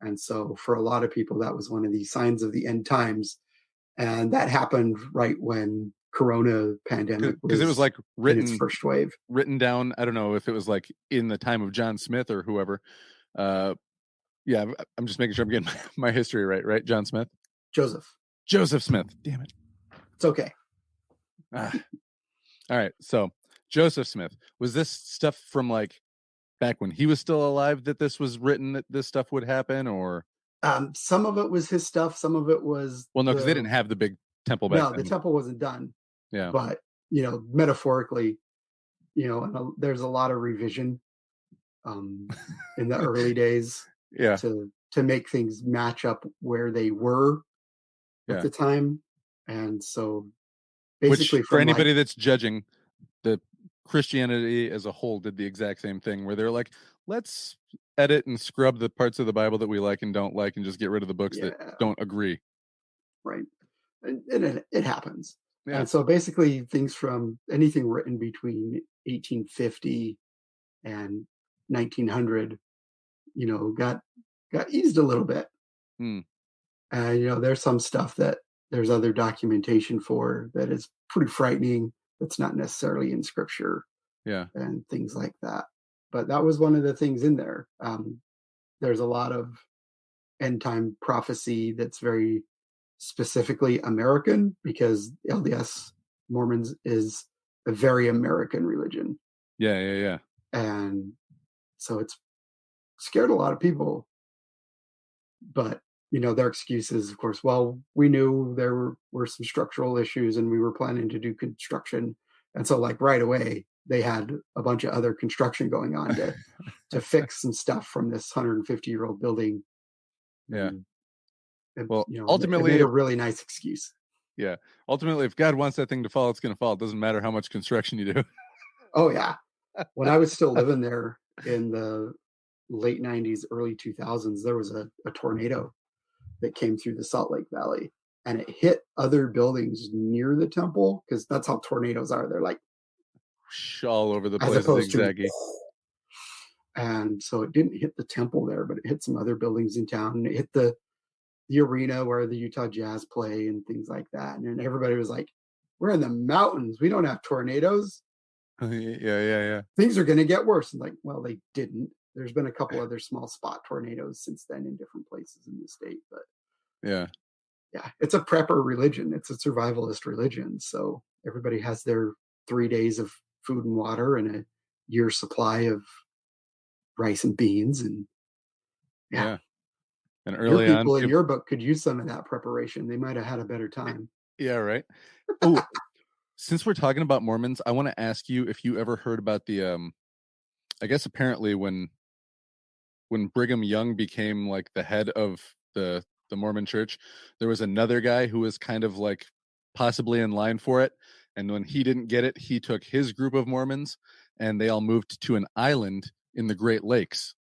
And so for a lot of people, that was one of the signs of the end times. And that happened right when Corona pandemic was, because it was like written in its first wave, written down. I don't know if it was like in the time of John Smith or whoever. Yeah, I'm just making sure I'm getting my history right. Right, John Smith, Joseph Smith. Damn it, it's okay. All right, so Joseph Smith, was this stuff from like back when he was still alive that this was written, that this stuff would happen, or some of it was his stuff, some of it was because they didn't have the big temple back then. The temple wasn't done. Yeah, but metaphorically, and there's a lot of revision in the early days, to make things match up where they were at the time. And so basically, which, for anybody that's judging, the Christianity as a whole did the exact same thing, where they're like, let's edit and scrub the parts of the Bible that we like and don't like and just get rid of the books that don't agree. Right. And it happens. Yeah. And so basically things from anything written between 1850 and 1900, got eased a little bit. Hmm. And, there's some stuff that there's other documentation for that is pretty frightening. That's not necessarily in scripture. Yeah. And things like that. But that was one of the things in there. There's a lot of end time prophecy that's very specifically American, because LDS Mormons is a very American religion. Yeah. And so it's scared a lot of people. But, their excuse is, of course, well, we knew there were some structural issues and we were planning to do construction. And so, like, right away, they had a bunch of other construction going on to fix some stuff from this 150-year-old building. Yeah. And, Well, it ultimately, made a really nice excuse. Yeah. Ultimately, if God wants that thing to fall, it's going to fall. It doesn't matter how much construction you do. Oh, yeah. When I was still living there in the late 90s, early 2000s, there was a tornado that came through the Salt Lake Valley, and it hit other buildings near the temple, because that's how tornadoes are. They're like all over the as place, opposed zigzaggy. And so it didn't hit the temple there, but it hit some other buildings in town, and it hit the arena where the Utah Jazz play and things like that. And then everybody was like, we're in the mountains. We don't have tornadoes. Yeah. Things are going to get worse. And like, well, they didn't. There's been a couple other small spot tornadoes since then in different places in the state. But yeah, it's a prepper religion. It's a survivalist religion. So everybody has their 3 days of food and water and a year's supply of rice and beans. And yeah. And early your people in your book could use some of that preparation. They might have had a better time. Yeah, right. Oh, since we're talking about Mormons, I want to ask you if you ever heard about the I guess apparently when Brigham Young became like the head of the Mormon church, there was another guy who was kind of like possibly in line for it. And when he didn't get it, he took his group of Mormons and they all moved to an island in the Great Lakes.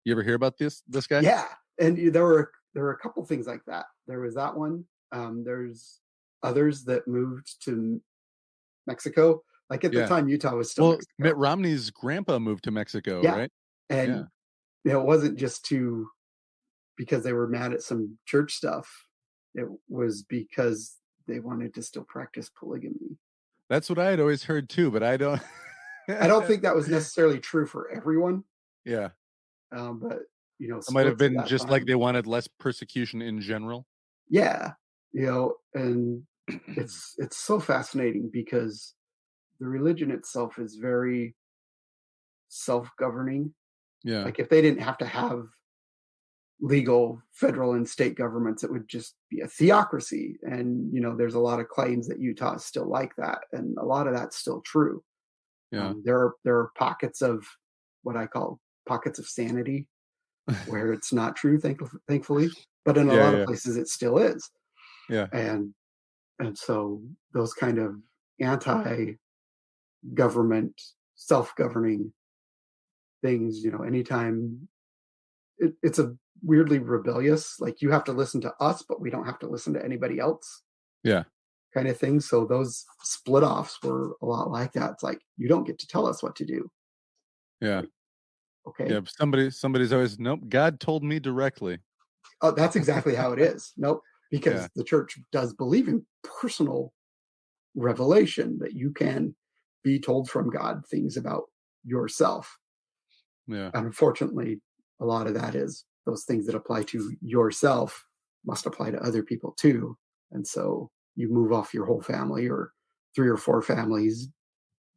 You ever hear about this guy? Yeah. And there were a couple things like that. There was that one. There's others that moved to Mexico. Like at the time, Utah was still Mexico. Mitt Romney's grandpa moved to Mexico, right? And it wasn't just because they were mad at some church stuff. It was because they wanted to still practice polygamy. That's what I had always heard too, but I don't. I don't think that was necessarily true for everyone. Yeah. But it might have been just like they wanted less persecution in general. Yeah. And it's so fascinating because the religion itself is very self-governing. Yeah. Like if they didn't have to have legal federal and state governments, it would just be a theocracy. And, there's a lot of claims that Utah is still like that. And a lot of that's still true. Yeah. There are pockets of what I call pockets of sanity where it's not true, thankfully. But in a lot of places, it still is. Yeah. And so those kind of anti-government, self-governing things, anytime it's a weirdly rebellious, like you have to listen to us, but we don't have to listen to anybody else. Yeah. Kind of thing. So those split offs were a lot like that. It's like, you don't get to tell us what to do. Yeah. Like, okay. Yeah. Somebody's always, nope, God told me directly. Oh, that's exactly how it is. Nope. Because the church does believe in personal revelation, that you can be told from God things about yourself. Yeah. And unfortunately, a lot of that is those things that apply to yourself must apply to other people too. And so you move off your whole family, or 3 or 4 families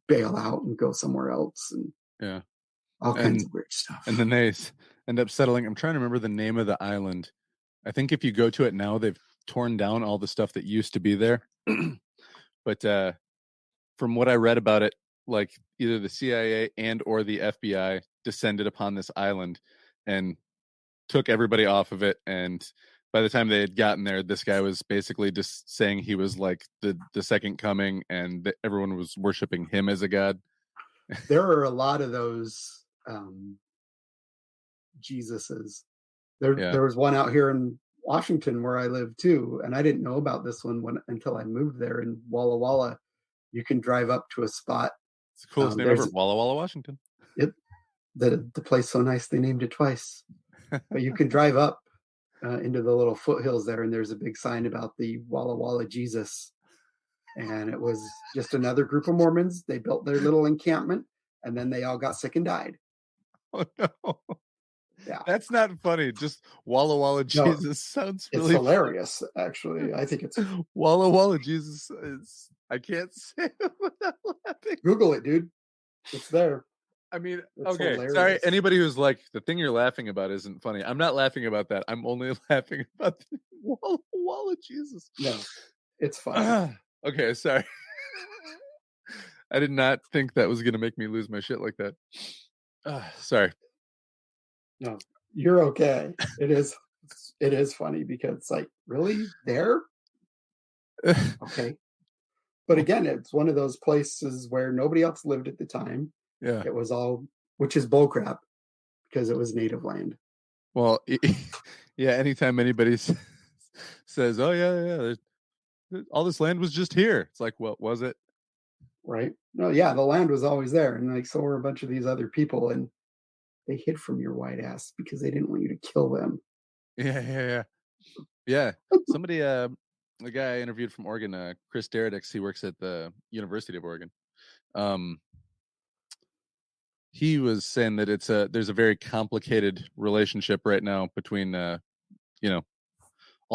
bail out and go somewhere else, and all kinds of weird stuff. And then they end up settling. I'm trying to remember the name of the island. I think if you go to it now, they've torn down all the stuff that used to be there. But from what I read about it, like either the CIA and or the FBI descended upon this island and took everybody off of it. And by the time they had gotten there, this guy was basically just saying he was like the second coming, and everyone was worshiping him as a god. There are a lot of those Jesuses. There was one out here in Washington, where I live too, and I didn't know about this one until I moved there. In Walla Walla, you can drive up to a spot. It's the coolest name ever, Walla Walla, Washington. Yep, the place so nice they named it twice. But you can drive up into the little foothills there, and there's a big sign about the Walla Walla Jesus. And it was just another group of Mormons. They built their little encampment, and then they all got sick and died. Oh no! Yeah, that's not funny. Just Walla Walla Jesus sounds really. It's hilarious, actually. I think it's Walla Walla Jesus is. I can't say it without laughing. Google it, dude. It's there. I mean, it's okay. Hilarious. Sorry, anybody who's like, the thing you're laughing about isn't funny. I'm not laughing about that. I'm only laughing about the Walla Walla Jesus. No, it's funny. Okay, sorry. I did not think that was going to make me lose my shit like that. Sorry. No, you're okay. It is funny because it's like, really? There? Okay. But again, it's one of those places where nobody else lived at the time. Yeah. It was all, which is bullcrap because it was native land. Well, yeah, anytime anybody says, oh, yeah, all this land was just here. It's like, well, was it? Right. No, yeah, the land was always there. And like, so were a bunch of these other people. And they hid from your white ass because they didn't want you to kill them. Yeah. Somebody, the guy I interviewed from Oregon, Chris Deradix, he works at the University of Oregon. He was saying that there's a very complicated relationship right now between, all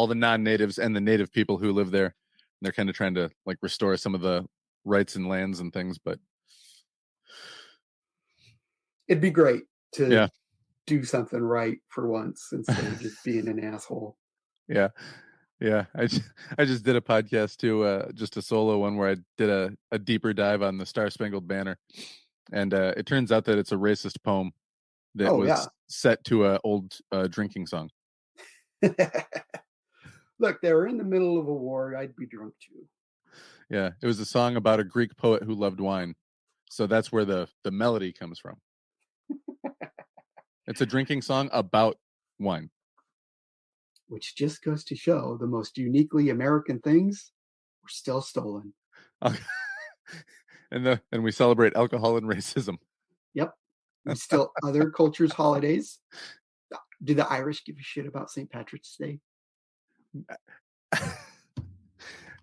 the non-natives and the native people who live there. And they're kind of trying to like restore some of the rights and lands and things, but it'd be great to do something right for once instead of just being an asshole. Yeah. I just did a podcast too, just a solo one where I did a deeper dive on the StarSpangled Banner, and it turns out that it's a racist poem that was set to an old drinking song. Look, they were in the middle of a war. I'd be drunk too. Yeah, it was a song about a Greek poet who loved wine, so that's where the melody comes from. It's a drinking song about wine. Which just goes to show the most uniquely American things were still stolen. And we celebrate alcohol and racism. Yep. We still other cultures' holidays. Do the Irish give a shit about St. Patrick's Day?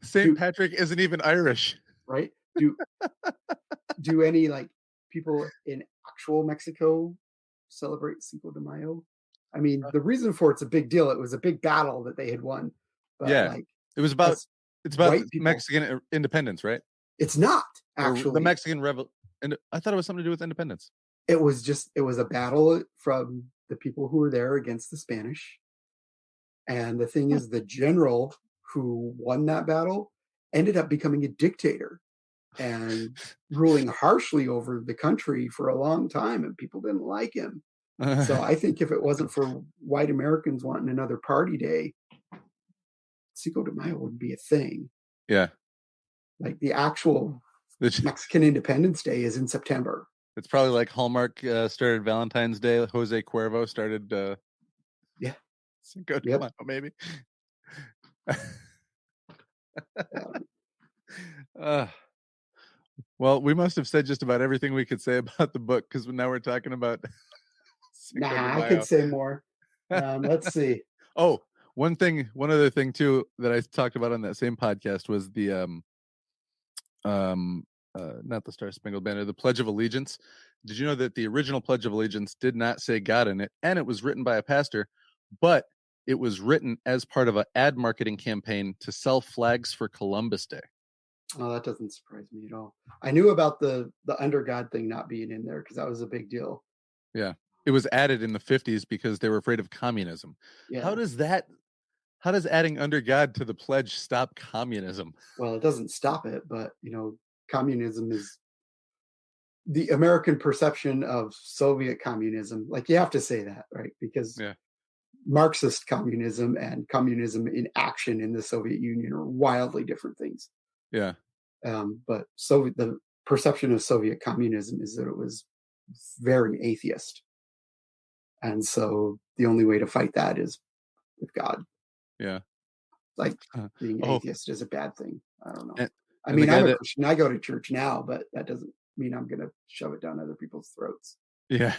St. Patrick isn't even Irish. Right? Do any like people in actual Mexico celebrate Cinco de Mayo? I mean, the reason for it's a big deal. It was a big battle that they had won. But it was about Mexican independence, right? It's not actually the Mexican and I thought it was something to do with independence. It was a battle from the people who were there against the Spanish. And the thing is, the general who won that battle ended up becoming a dictator and ruling harshly over the country for a long time, and people didn't like him. So I think if it wasn't for white Americans wanting another party day, Cinco de Mayo would be a thing. Yeah. Like the actual Mexican Independence Day is in September. It's probably like Hallmark started Valentine's Day. Jose Cuervo started Cinco de Mayo, maybe. Well, we must have said just about everything we could say about the book, because now we're talking about I could say more. Let's see. Oh, one other thing too that I talked about on that same podcast was the not the Star-Spangled Banner, the Pledge of Allegiance. Did you know that the original Pledge of Allegiance did not say God in it, and it was written by a pastor, but it was written as part of an ad marketing campaign to sell flags for Columbus Day. Oh, that doesn't surprise me at all. I knew about the under God thing not being in there because that was a big deal. Yeah. It was added in the 50s because they were afraid of communism. Yeah. How does adding under God to the pledge stop communism? Well, it doesn't stop it, but communism is the American perception of Soviet communism. Like, you have to say that, right? Because Marxist communism and communism in action in the Soviet Union are wildly different things. Yeah. But the perception of Soviet communism is that it was very atheist. And so the only way to fight that is with God. Yeah. Like being atheist is a bad thing. I don't know. I and mean, I'm a that, Christian. I go to church now, but that doesn't mean I'm going to shove it down other people's throats. yeah.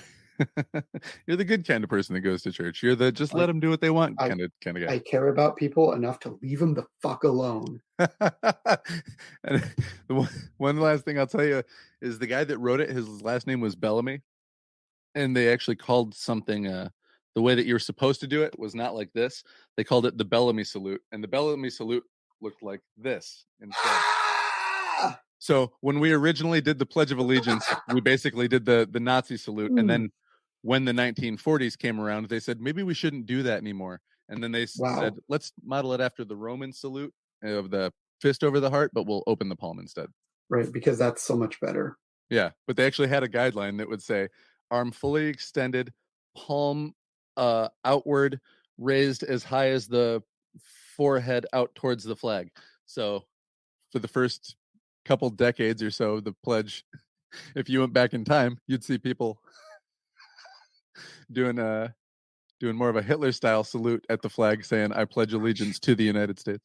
You're the good kind of person that goes to church. You're the just let them do what they want kind of guy. I care about people enough to leave them the fuck alone. And the one last thing I'll tell you is the guy that wrote it, his last name was Bellamy. And they actually called something the way that you're supposed to do it was not like this. They called it the Bellamy Salute. And the Bellamy Salute looked like this instead. So when we originally did the Pledge of Allegiance, we basically did the Nazi salute. And then when the 1940s came around, they said, maybe we shouldn't do that anymore. And then they said, let's model it after the Roman salute of the fist over the heart, but we'll open the palm instead. Right, because that's so much better. Yeah, but they actually had a guideline that would say, arm fully extended, palm outward, raised as high as the forehead out towards the flag. So for the first couple decades or so, the pledge, if you went back in time, you'd see people doing more of a Hitler style salute at the flag saying, I pledge allegiance to the United States.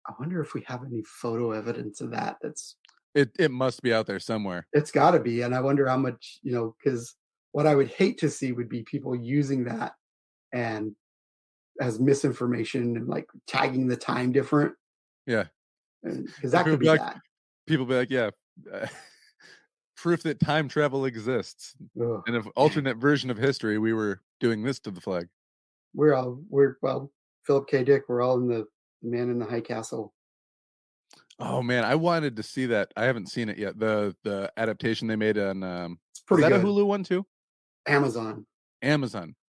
I wonder if we have any photo evidence of that. It must be out there somewhere. It's got to be. And I wonder how much, because what I would hate to see would be people using that and as misinformation and like tagging the time different. Yeah. Because that could be bad. People be like, yeah, proof that time travel exists. Ugh. In an alternate version of history, we were doing this to the flag. Well, Philip K. Dick, we're all in the Man in the High Castle. Oh man, I wanted to see that. I haven't seen it yet. The adaptation they made on it's pretty is that good. a Hulu one too? Amazon.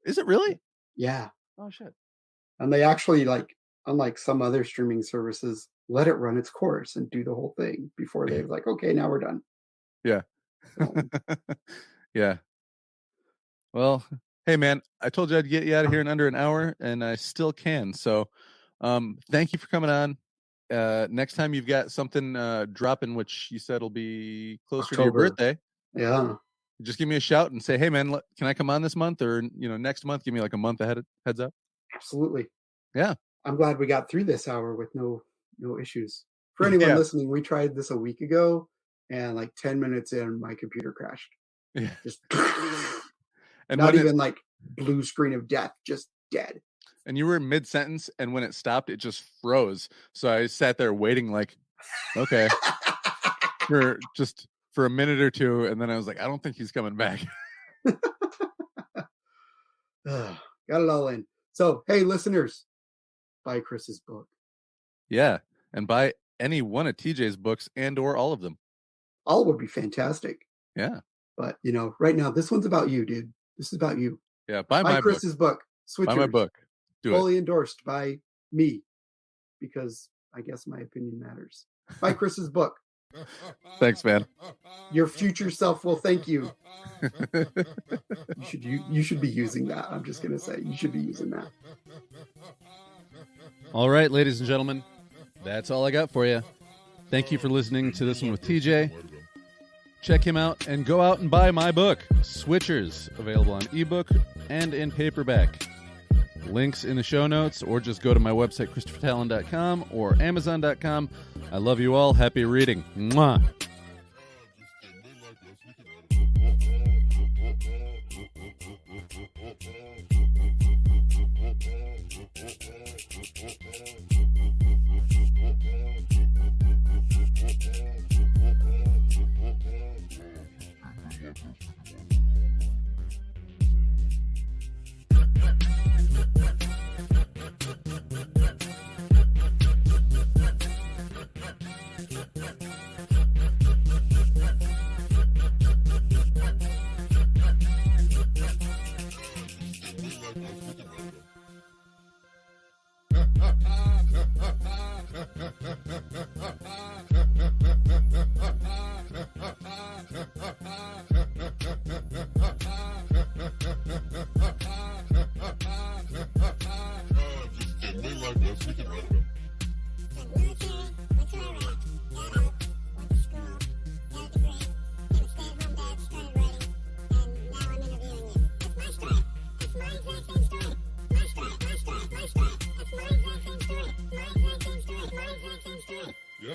Is it really? Yeah. Oh shit. And they actually, like, unlike some other streaming services, let it run its course and do the whole thing before they're like, okay, now we're done. Yeah. So, yeah. Well, hey man, I told you I'd get you out of here in under an hour, and I still can. So thank you for coming on. Next time you've got something dropping, which you said will be closer to your birthday. Yeah. Just give me a shout and say, hey man, can I come on this month or next month? Give me like a month ahead heads up. Absolutely. Yeah. I'm glad we got through this hour with no issues. For anyone listening, we tried this a week ago, and like 10 minutes in, my computer crashed. Yeah. Just and not even like blue screen of death, just dead. And you were mid-sentence, and when it stopped, it just froze. So I sat there waiting like, okay, for a minute or two, and then I was like, I don't think he's coming back. Got it all in. So, hey, listeners, buy Chris's book. Yeah, and buy any one of TJ's books and or all of them. All would be fantastic. Yeah. But, right now, this one's about you, dude. This is about you. Yeah, buy Chris's book. Switchers. Buy my book. Do fully it. Endorsed by me, because I guess my opinion matters. Buy Chris's book. Thanks, man. Your future self will thank you. You should be using that. I'm just gonna say you should be using that. All right, ladies and gentlemen, that's all I got for you. Thank you for listening to this one with TJ. Check him out and go out and buy my book, Switchers, available on ebook and in paperback. Links in the show notes, or just go to my website, ChristopherTalon.com or Amazon.com. I love you all. Happy reading. Mwah. We can write it.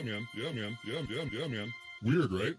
Yeah, man. Yeah, man. Yeah, man. Weird, right?